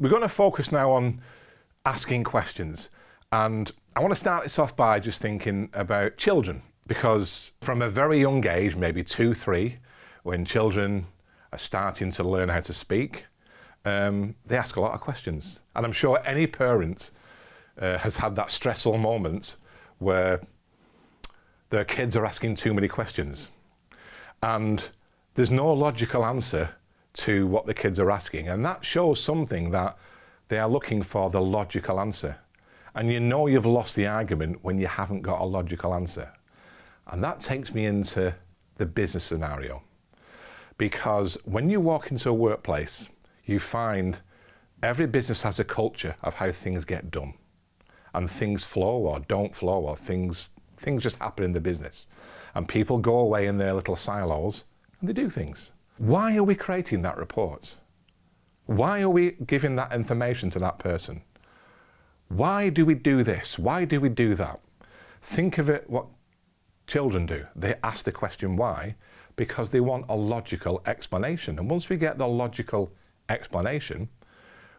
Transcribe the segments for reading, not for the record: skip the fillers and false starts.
we're going to focus now on asking questions. And I want to start this off by just thinking about children, because from a very young age, maybe 2, 3, when children are starting to learn how to speak, they ask a lot of questions. And I'm sure any parent has had that stressful moment where their kids are asking too many questions. And there's no logical answer to what the kids are asking. And that shows something, that they are looking for the logical answer. And you know you've lost the argument when you haven't got a logical answer. And that takes me into the business scenario. Because when you walk into a workplace, you find every business has a culture of how things get done. And things flow or don't flow, or things just happen in the business. And people go away in their little silos and they do things. Why are we creating that report? Why are we giving that information to that person? Why do we do this? Why do we do that? Think of it what children do. They ask the question why because they want a logical explanation. And once we get the logical explanation,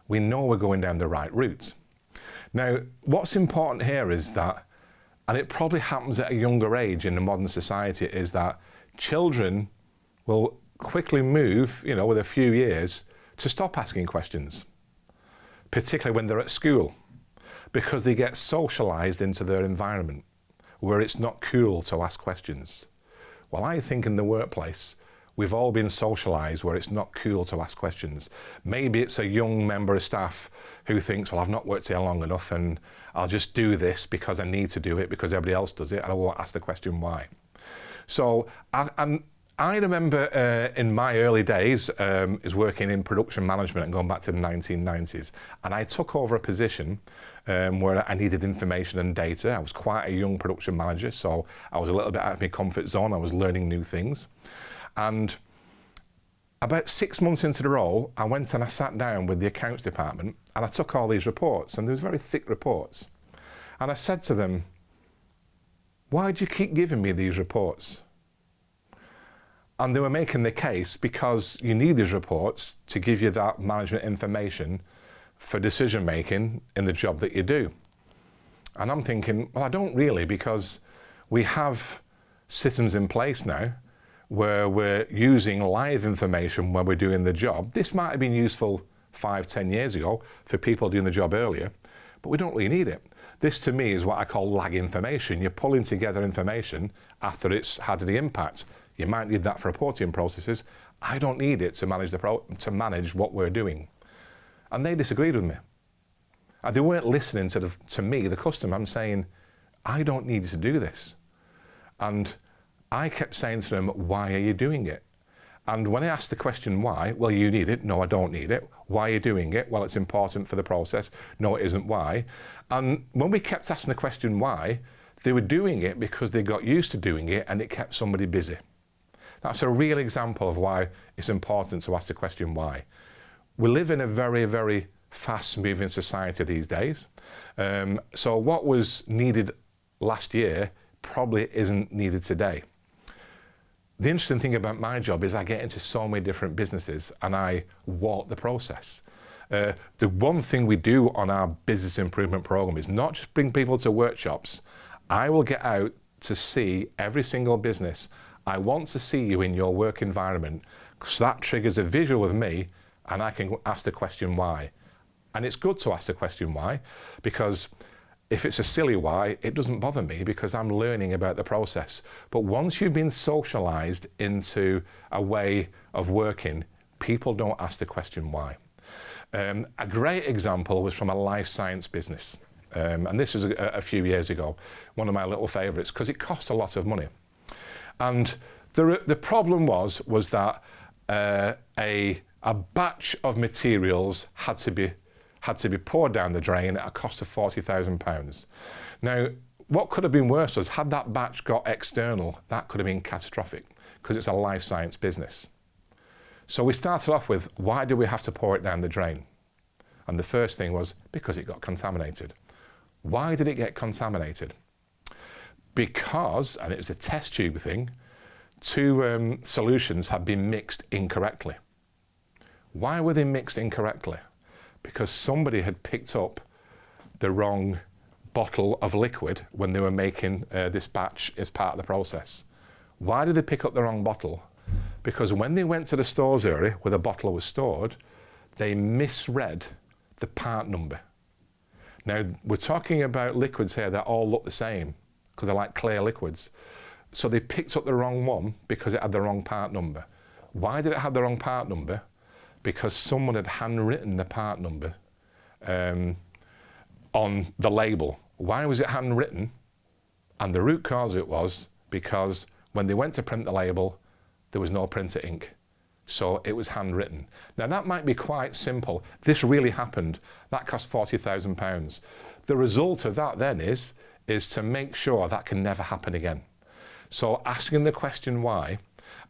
we know we're going down the right route. Now, what's important here is that, and it probably happens at a younger age in the modern society, is that children will quickly move, with a few years, to stop asking questions, particularly when they're at school, because they get socialized into their environment where it's not cool to ask questions. Well, I think in the workplace, we've all been socialized where it's not cool to ask questions. Maybe it's a young member of staff who thinks, well, I've not worked here long enough and I'll just do this because I need to do it because everybody else does it, and I won't ask the question why. So, I remember in my early days is working in production management and going back to the 1990s, and I took over a position where I needed information and data. I was quite a young production manager, so I was a little bit out of my comfort zone. I was learning new things. And about 6 months into the role, I went and I sat down with the accounts department and I took all these reports, and there was very thick reports. And I said to them, why do you keep giving me these reports? And they were making the case because you need these reports to give you that management information for decision making in the job that you do. And I'm thinking, well, I don't really, because we have systems in place now where we're using live information when we're doing the job. This might have been useful 5, 10 years ago for people doing the job earlier, but we don't really need it. This to me is what I call lag information. You're pulling together information after it's had the impact. You might need that for reporting processes. I don't need it to manage what we're doing. And they disagreed with me. And they weren't listening to me, the customer. I'm saying, I don't need you to do this. And I kept saying to them, why are you doing it? And when I asked the question why, well, you need it. No, I don't need it. Why are you doing it? Well, it's important for the process. No, it isn't. Why? And when we kept asking the question why, they were doing it because they got used to doing it and it kept somebody busy. That's a real example of why it's important to ask the question why. We live in a very, very fast-moving society these days. So what was needed last year probably isn't needed today. The interesting thing about my job is I get into so many different businesses and I walk the process. The one thing we do on our business improvement program is not just bring people to workshops. I will get out to see every single business. I want to see you in your work environment, because that triggers a visual with me and I can ask the question why. And it's good to ask the question why, because if it's a silly why, it doesn't bother me because I'm learning about the process. But once you've been socialized into a way of working, people don't ask the question why. A great example was from a life science business. And this was a few years ago, one of my little favorites, because it cost a lot of money. And the problem was that a batch of materials had to be poured down the drain at a cost of £40,000. Now, what could have been worse was, had that batch got external, that could have been catastrophic, because it's a life science business. So we started off with, why do we have to pour it down the drain? And the first thing was, because it got contaminated. Why did it get contaminated? Because, and it was a test tube thing, 2 solutions had been mixed incorrectly. Why were they mixed incorrectly? because somebody had picked up the wrong bottle of liquid when they were making this batch as part of the process. Why did they pick up the wrong bottle? Because when they went to the stores area where the bottle was stored, they misread the part number. Now, we're talking about liquids here that all look the same because they're like clear liquids. So they picked up the wrong one because it had the wrong part number. Why did it have the wrong part number? Because someone had handwritten the part number on the label. Why was it handwritten? And the root cause of it was because when they went to print the label, there was no printer ink. So it was handwritten. Now that might be quite simple. This really happened. That cost £40,000. The result of that then is to make sure that can never happen again. So asking the question why,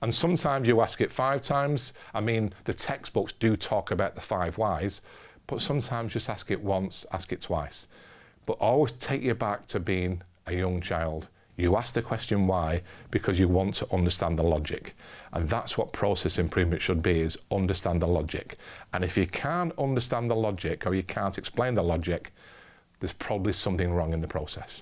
and sometimes you ask it 5 times. I mean, the textbooks do talk about the 5 whys, but sometimes just ask it once, ask it twice. But always take you back to being a young child. You ask the question why because you want to understand the logic. And that's what process improvement should be, is understand the logic. And if you can't understand the logic or you can't explain the logic, there's probably something wrong in the process.